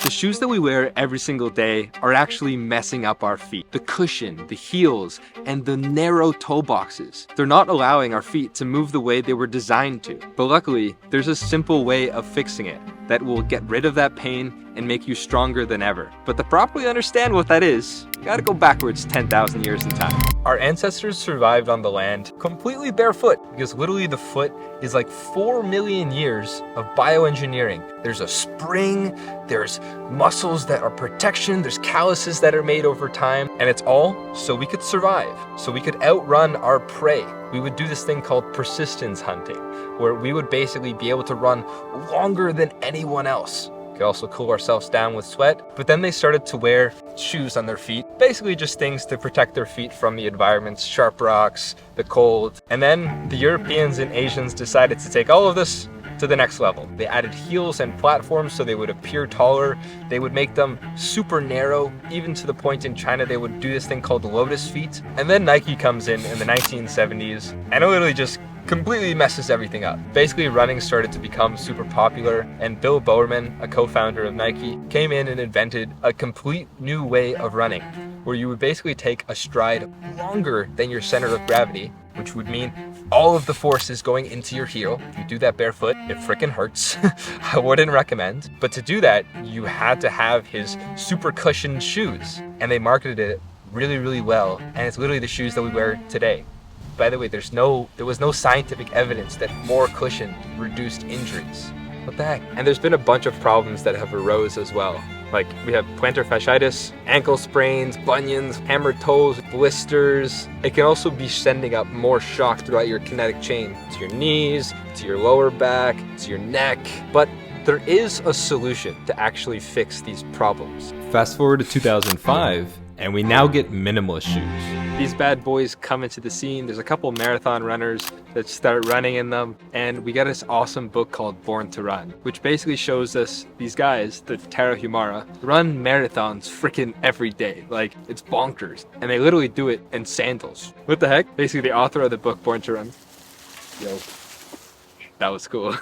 The shoes that we wear every single day are actually messing up our feet. The cushion, the heels, and the narrow toe boxes. They're not allowing our feet to move the way they were designed to. But luckily, there's a simple way of fixing it that will get rid of that pain and make you stronger than ever. But to properly understand what that is, you gotta go backwards 10,000 years in time. Our ancestors survived on the land completely barefoot because literally the foot is like 4 million years of bioengineering. There's a spring, there's muscles that are protection, there's calluses that are made over time, and it's all so we could survive, so we could outrun our prey. We would do this thing called persistence hunting, where we would basically be able to run longer than anyone else. Could also cool ourselves down with sweat. But then they started to wear shoes on their feet, basically just things to protect their feet from the environment, sharp rocks, the cold. And then the Europeans and Asians decided to take all of this to the next level. They added heels and platforms so they would appear taller. They would make them super narrow, even to the point in China they would do this thing called lotus feet. And then Nike comes in the 1970s and it literally just completely messes everything up. Basically, running started to become super popular, and Bill Bowerman, a co-founder of Nike, came in and invented a complete new way of running, where you would basically take a stride longer than your center of gravity, which would mean all of the force is going into your heel. If you do that barefoot, it freaking hurts. I wouldn't recommend. But to do that, you had to have his super cushioned shoes, and they marketed it really, really well, and it's literally the shoes that we wear today. By the way, there was no scientific evidence that more cushion reduced injuries. What the heck? And there's been a bunch of problems that have arose as well. Like we have plantar fasciitis, ankle sprains, bunions, hammered toes, blisters. It can also be sending up more shock throughout your kinetic chain to your knees, to your lower back, to your neck. But there is a solution to actually fix these problems. Fast forward to 2005, and we now get minimalist shoes. These bad boys come into the scene. There's a couple marathon runners that start running in them, and we got this awesome book called Born to Run, which basically shows us these guys, the Tarahumara, run marathons freaking every day. Like, it's bonkers. And they literally do it in sandals. What the heck? Basically, the author of the book Born to Run. Yo. That was cool.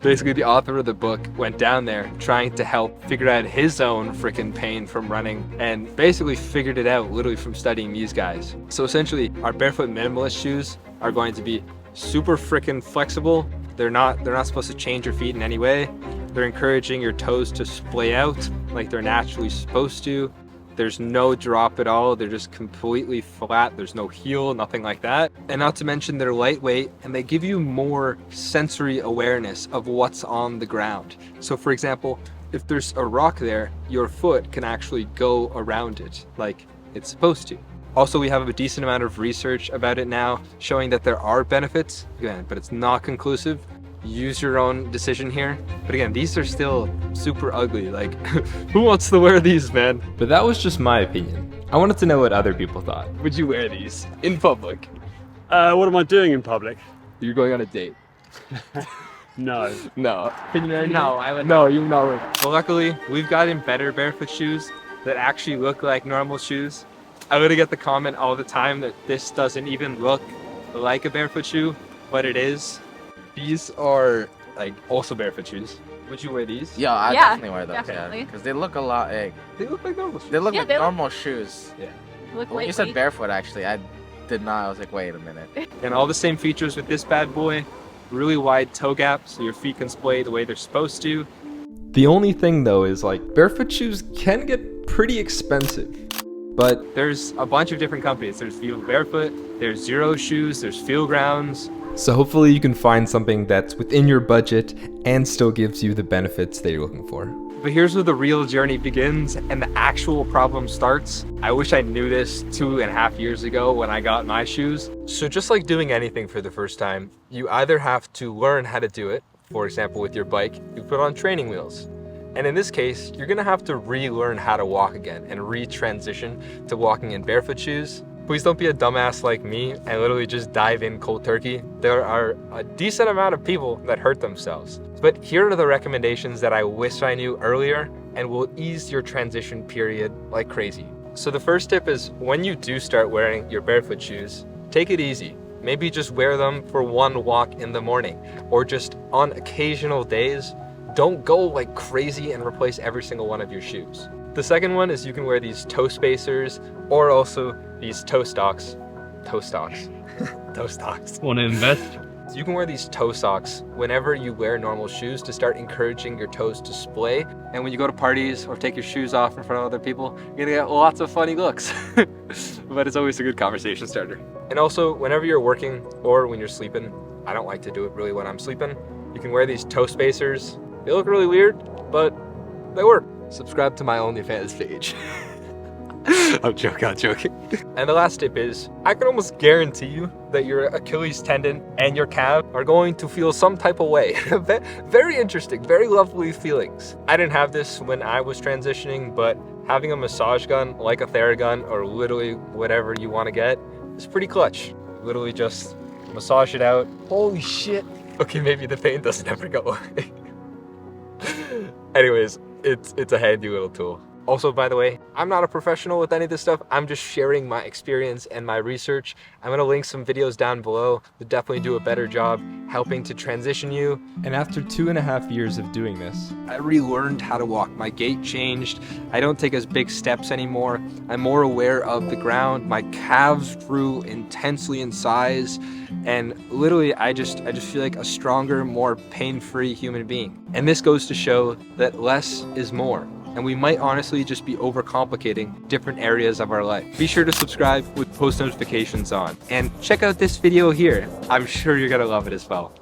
Basically, the author of the book went down there trying to help figure out his own freaking pain from running, and basically figured it out literally from studying these guys. So essentially, our barefoot minimalist shoes are going to be super freaking flexible. They're not supposed to change your feet in any way. They're encouraging your toes to splay out like they're naturally supposed to. There's no drop at all. They're just completely flat. There's no heel, nothing like that. And not to mention they're lightweight, and they give you more sensory awareness of what's on the ground. So for example, if there's a rock there, your foot can actually go around it like it's supposed to. Also, we have a decent amount of research about it now showing that there are benefits, again, but it's not conclusive. Use your own decision here. But again, these are still super ugly. Like, who wants to wear these, man? But that was just my opinion. I wanted to know what other people thought. Would you wear these in public? What am I doing in public? You're going on a date. No. No. No, I would. No, you're not. Well, luckily, we've gotten better barefoot shoes that actually look like normal shoes. I literally get the comment all the time that this doesn't even look like a barefoot shoe, but it is. These are like also barefoot shoes. Would you wear these? Yeah, I definitely wear those. Definitely. Yeah, because they look a lot. They look like normal shoes. They look Yeah, like they look- normal shoes. Yeah. Look When you said barefoot, actually, I did not. I was like, wait a minute. And all the same features with this bad boy. Really wide toe gap so your feet can splay the way they're supposed to. The only thing though is like barefoot shoes can get pretty expensive. But there's a bunch of different companies. There's Feel Barefoot, there's Zero Shoes, there's Feel Grounds. So hopefully you can find something that's within your budget and still gives you the benefits that you're looking for. But here's where the real journey begins and the actual problem starts. I wish I knew this 2.5 years ago when I got my shoes. So just like doing anything for the first time, you either have to learn how to do it. For example, with your bike, you put on training wheels. And in this case, you're gonna have to relearn how to walk again and re-transition to walking in barefoot shoes. Please don't be a dumbass like me and literally just dive in cold turkey. There are a decent amount of people that hurt themselves. But here are the recommendations that I wish I knew earlier and will ease your transition period like crazy. So the first tip is when you do start wearing your barefoot shoes, take it easy. Maybe just wear them for one walk in the morning, or just on occasional days, don't go like crazy and replace every single one of your shoes. The second one is you can wear these toe spacers or also these toe stocks. Toe stocks. Toe stocks. Want to invest? So you can wear these toe socks whenever you wear normal shoes to start encouraging your toes to splay. And when you go to parties or take your shoes off in front of other people, you're gonna get lots of funny looks. But it's always a good conversation starter. And also, whenever you're working or when you're sleeping, I don't like to do it really when I'm sleeping, you can wear these toe spacers. They look really weird, but they work. Subscribe to my OnlyFans page. I'm joking. And the last tip is, I can almost guarantee you that your Achilles tendon and your calf are going to feel some type of way. Very interesting, very lovely feelings. I didn't have this when I was transitioning, but having a massage gun like a Theragun or literally whatever you want to get is pretty clutch. Literally just massage it out. Holy shit. Okay, maybe the pain doesn't ever go away. Anyways, it's a handy little tool. Also, by the way, I'm not a professional with any of this stuff. I'm just sharing my experience and my research. I'm gonna link some videos down below that definitely do a better job helping to transition you. And after 2.5 years of doing this, I relearned how to walk. My gait changed. I don't take as big steps anymore. I'm more aware of the ground. My calves grew intensely in size. And literally, I just feel like a stronger, more pain-free human being. And this goes to show that less is more. And we might honestly just be overcomplicating different areas of our life. Be sure to subscribe with post notifications on. And check out this video here. I'm sure you're gonna love it as well.